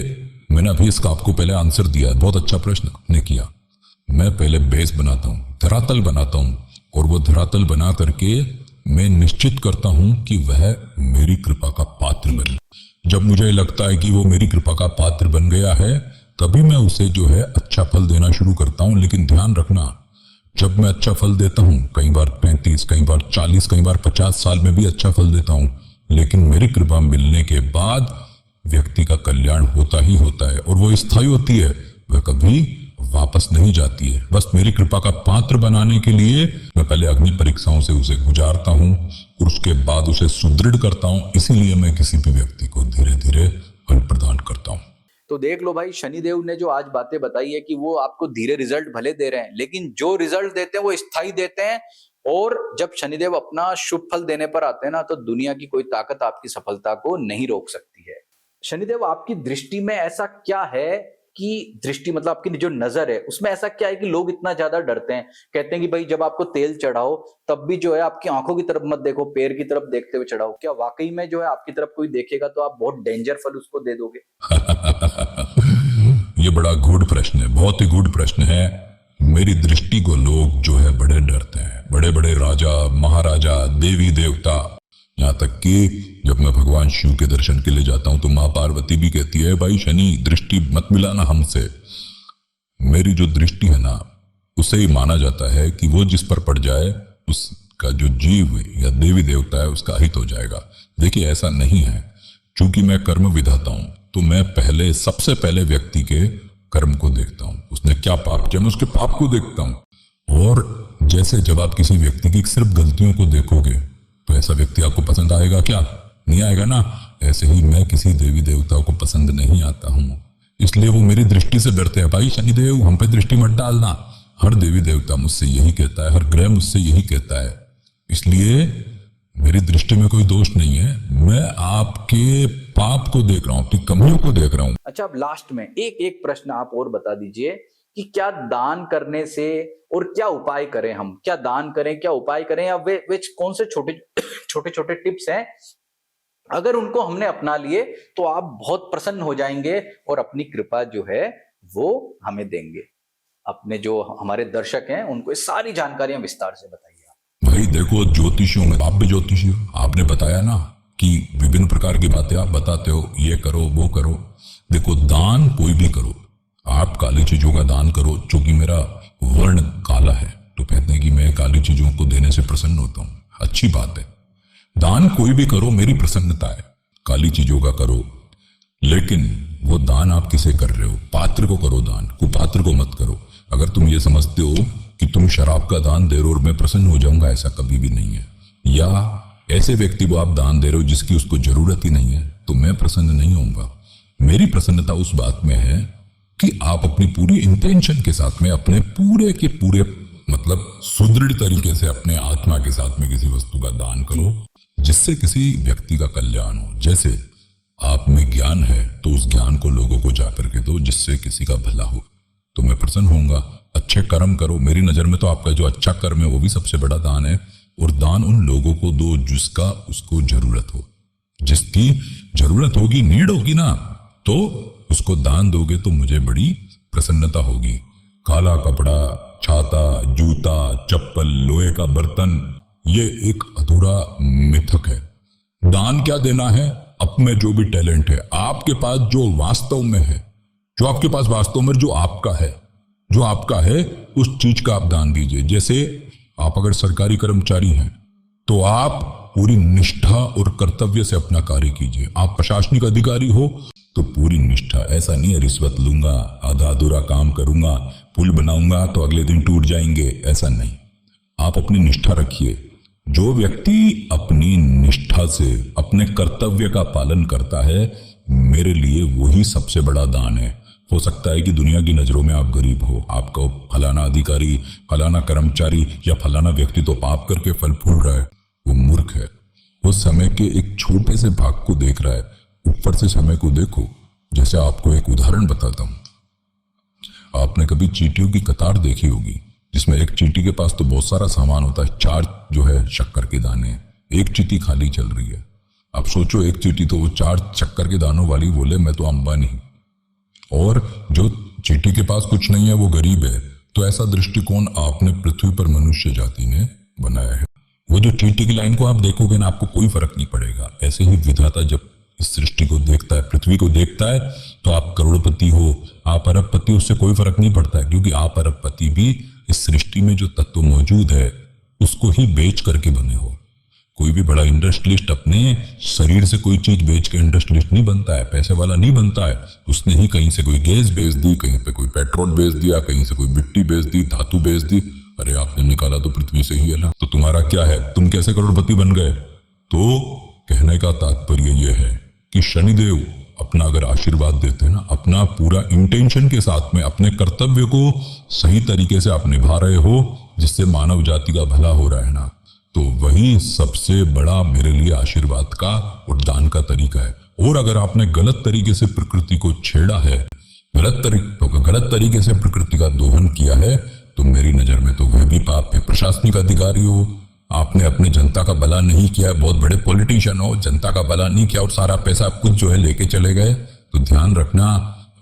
S1: मैंने अभी इसका आपको पहले आंसर दिया है, बहुत अच्छा प्रश्न आपने किया। मैं पहले बेस बनाता हूं, धरातल बनाता हूं, और वो धरातल बना करके मैं निश्चित करता हूं कि वह मेरी कृपा का पात्र बने। जब मुझे लगता है कि वो मेरी कृपा का पात्र बन गया है, तभी मैं उसे जो है अच्छा फल देना शुरू करता हूं। लेकिन ध्यान रखना, जब मैं अच्छा फल देता हूं, कई बार 35, कई बार 40, कई बार 50 साल में भी अच्छा फल देता हूं, लेकिन मेरी कृपा मिलने के बाद व्यक्ति का कल्याण होता ही होता है, और वो स्थायी होती है, वह कभी वापस नहीं जाती है। बस मेरी कृपा का पात्र बनाने के लिए मैं पहले अग्नि परीक्षाओं से उसे गुजारता हूं, और उसके बाद उसे सुदृढ़ करता हूं। इसीलिए मैं किसी भी व्यक्ति को धीरे धीरे फल प्रदान करता हूं।
S2: तो देख लो भाई, शनिदेव ने जो आज बातें बताई है कि वो आपको धीरे रिजल्ट भले दे रहे हैं, लेकिन जो रिजल्ट देते हैं वो स्थायी देते हैं। और जब शनिदेव अपना शुभ फल देने पर आते हैं ना, तो दुनिया की कोई ताकत आपकी सफलता को नहीं रोक सकती है। शनिदेव, आपकी दृष्टि में ऐसा क्या है कि दृष्टि मतलब आपकी जो नजर है उसमें ऐसा क्या है कि लोग इतना ज्यादा डरते हैं? कहते हैं कि भाई जब आपको तेल चढ़ाओ तब भी जो है आपकी आंखों की तरफ मत देखो, पैर की तरफ देखते हुए चढ़ाओ। क्या वाकई में जो है आपकी तरफ कोई देखेगा तो आप बहुत डेंजर फल उसको दे दोगे?
S1: ये बड़ा गूढ़ प्रश्न है, बहुत ही गूढ़ प्रश्न है। मेरी दृष्टि को लोग जो है बड़े डरते हैं, बड़े बड़े राजा महाराजा, देवी देवता, यहाँ तक कि जब मैं भगवान शिव के दर्शन के लिए जाता हूं तो माँ पार्वती भी कहती है, भाई शनि दृष्टि मत मिलाना हमसे। मेरी जो दृष्टि है ना, उसे ही माना जाता है कि वो जिस पर पड़ जाए उसका जो जीव या देवी देवता है उसका हित हो जाएगा। देखिए, ऐसा नहीं है। चूंकि मैं कर्म विधाता हूं तो मैं सबसे पहले व्यक्ति के कर्म को देखता हूं, उसने क्या पाप किया, मैं उसके पाप को देखता हूं। और जैसे जब आप किसी व्यक्ति की सिर्फ गलतियों को देखोगे तो ऐसा व्यक्ति आपको पसंद आएगा क्या? नहीं आएगा ना। ऐसे ही मैं किसी देवी देवता को पसंद नहीं आता हूं, इसलिए वो मेरी दृष्टि से डरते हैं। भाई शनिदेव हम पे दृष्टि मत डालना। हर देवी देवता मुझसे यही कहता है, हर ग्रह मुझसे यही कहता है। इसलिए मेरी दृष्टि में कोई दोष नहीं है, मैं आपके पाप को देख रहा हूं, आपकी कमियों को देख रहा हूं।
S2: अच्छा, अब लास्ट में एक एक प्रश्न आप और बता दीजिए कि क्या दान करने से और क्या उपाय करें, हम क्या दान करें, क्या उपाय करें, या वे कौन से छोटे छोटे छोटे टिप्स हैं, अगर उनको हमने अपना लिए तो आप बहुत प्रसन्न हो जाएंगे और अपनी कृपा जो है वो हमें देंगे। अपने जो हमारे दर्शक हैं उनको ये सारी जानकारियां विस्तार से बताइए।
S1: भाई देखो, ज्योतिषियों में आप भी ज्योतिषी हो, आपने बताया ना कि विभिन्न प्रकार की बातें आप बताते हो, ये करो वो करो। देखो, दान कोई भी करो, आप काली चीजों का दान करो। चूंकि मेरा वर्ण काला है तो कहते हैं कि मैं काली चीजों को देने से प्रसन्न होता हूं, अच्छी बात है। दान कोई भी करो, मेरी प्रसन्नता है। काली चीजों का करो, लेकिन वो दान आप किसे कर रहे हो? पात्र को करो दान, कुपात्र को मत करो। अगर तुम ये समझते हो कि तुम शराब का दान दे रहे हो और मैं प्रसन्न हो जाऊंगा, ऐसा कभी भी नहीं है। या ऐसे व्यक्ति को आप दान दे रहे हो जिसकी उसको जरूरत ही नहीं है, तो मैं प्रसन्न नहीं होऊंगा। मेरी प्रसन्नता उस बात में है कि आप अपनी पूरी इंटेंशन के साथ में, अपने पूरे के पूरे मतलब सुदृढ़ तरीके से अपने आत्मा के साथ में किसी वस्तु का दान करो जिससे किसी व्यक्ति का कल्याण हो। जैसे आप में ज्ञान है तो उस ज्ञान को लोगों को जाकर के दो जिससे किसी का भला हो, तो मैं प्रसन्न होऊंगा। अच्छे कर्म करो, मेरी नजर में तो आपका जो अच्छा कर्म है वो भी सबसे बड़ा दान है। और दान उन लोगों को दो जिसका उसको जरूरत हो, जिसकी जरूरत होगी, नीड होगी ना, तो उसको दान दोगे तो मुझे बड़ी प्रसन्नता होगी। काला कपड़ा, छाता, जूता, चप्पल, लोहे का बर्तन, ये एक अधूरा मिथक है। दान क्या देना है? अपने जो भी टैलेंट है, आपके पास जो वास्तव में है, जो आपके पास वास्तव में जो आपका है, जो आपका है उस चीज का आप दान दीजिए। जैसे आप अगर सरकारी कर्मचारी हैं तो आप पूरी निष्ठा और कर्तव्य से अपना कार्य कीजिए। आप प्रशासनिक अधिकारी हो तो पूरी निष्ठा, ऐसा नहीं है रिश्वत लूंगा, आधा अधूरा काम करूंगा, पुल बनाऊंगा तो अगले दिन टूट जाएंगे, ऐसा नहीं। आप अपनी निष्ठा रखिए। जो व्यक्ति अपनी निष्ठा से अपने कर्तव्य का पालन करता है, मेरे लिए वही सबसे बड़ा दान है। हो सकता है कि दुनिया की नजरों में आप गरीब हो, आपको फलाना अधिकारी, फलाना कर्मचारी या फलाना व्यक्ति तो पाप करके फल फूल रहा है, वो मूर्ख है। वो समय के एक छोटे से भाग को देख रहा है, ऊपर से समय को देखो। जैसे आपको एक उदाहरण बताता हूं। आपने कभी चींटियों की कतार देखी होगी, जिसमें एक चींटी के पास तो बहुत सारा सामान होता है, 4 जो है शक्कर के दाने, एक चींटी खाली चल रही है। आप सोचो, एक चींटी तो वो 4 शक्कर के दानों वाली बोले मैं तो अंबानी, और जो चींटी के पास कुछ नहीं है वो गरीब है। तो ऐसा दृष्टिकोण आपने पृथ्वी पर मनुष्य जाति ने बनाया है। वो जो चींटी की लाइन को आप देखोगे ना, आपको कोई फर्क नहीं पड़ेगा। ऐसे ही विधाता जब इस सृष्टि को देखता है, पृथ्वी को देखता है, तो आप करोड़पति हो, आप अरबपति, उससे कोई फर्क नहीं पड़ता है, क्योंकि आप अरबपति भी इस सृष्टि में जो तत्व मौजूद है उसको ही बेच करके बने हो। कोई भी बड़ा इंडस्ट्रियलिस्ट अपने शरीर से कोई चीज बेच के इंडस्ट्रियलिस्ट नहीं बनता है, पैसे वाला नहीं बनता है। उसने ही कहीं से कोई गैस बेच दी, कहीं पे कोई पेट्रोल बेच दिया, कहीं से कोई मिट्टी बेच दी, धातु बेच दी। अरे आपने निकाला तो पृथ्वी से ही है ना, तो तुम्हारा क्या है? तुम कैसे करोड़पति बन गए? तो कहने का तात्पर्य यह है कि शनिदेव अपना अगर आशीर्वाद देते हैं ना, अपना पूरा इंटेंशन के साथ में अपने कर्तव्य को सही तरीके से आप निभा रहे हो, जिससे मानव जाति का भला हो रहा है ना, तो वही सबसे बड़ा मेरे लिए आशीर्वाद का और दान का तरीका है। और अगर आपने गलत तरीके से प्रकृति को छेड़ा है, गलत तरीके से प्रकृति का दोहन किया है, तो मेरी नजर में तो वह भी पाप है। प्रशासनिक अधिकारी हो, आपने अपने जनता का भला नहीं किया, बहुत बड़े पॉलिटिशियन हो, जनता का भला नहीं किया और सारा पैसा कुछ जो है लेके चले गए, तो ध्यान रखना,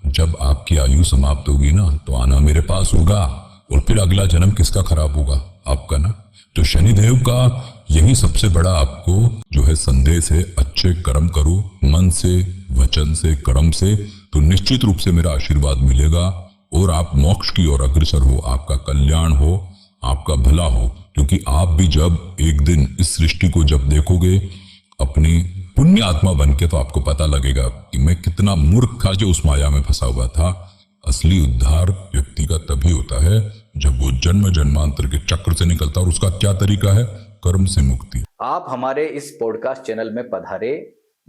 S1: जब आपकी आयु समाप्त होगी ना, तो आना मेरे पास होगा और फिर अगला जन्म किसका खराब होगा? आपका ना। तो शनिदेव का यही सबसे बड़ा आपको जो है संदेश है, अच्छे कर्म करो, मन से, वचन से, कर्म से, तो निश्चित रूप से मेरा आशीर्वाद मिलेगा और आप मोक्ष की ओर अग्रसर हो, आपका कल्याण हो, आपका भला हो। क्योंकि आप भी जब एक दिन इस सृष्टि को जब देखोगे अपनी पुण्य आत्मा बन के, तो आपको पता लगेगा कि मैं कितना मूर्ख था जो उस माया में फंसा हुआ था। असली उद्धार व्यक्ति का तभी होता है जब वो जन्म जन्मांतर के चक्र से निकलता है, और उसका क्या तरीका है? कर्म से मुक्ति।
S2: आप हमारे इस पॉडकास्ट चैनल में पधारे,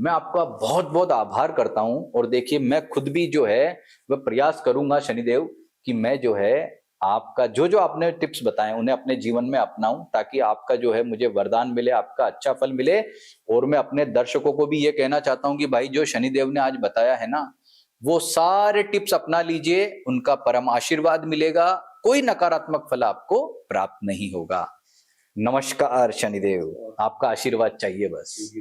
S2: मैं आपका बहुत बहुत आभार करता हूं। और देखिए मैं खुद भी जो है वह प्रयास करूंगा शनिदेव कि मैं जो है आपका जो जो आपने टिप्स बताए उन्हें अपने जीवन में अपनाऊं, ताकि आपका जो है मुझे वरदान मिले, आपका अच्छा फल मिले। और मैं अपने दर्शकों को भी ये कहना चाहता हूं कि भाई जो शनिदेव ने आज बताया है ना, वो सारे टिप्स अपना लीजिए, उनका परम आशीर्वाद मिलेगा, कोई नकारात्मक फल आपको प्राप्त नहीं होगा। नमस्कार शनिदेव, आपका आशीर्वाद चाहिए बस।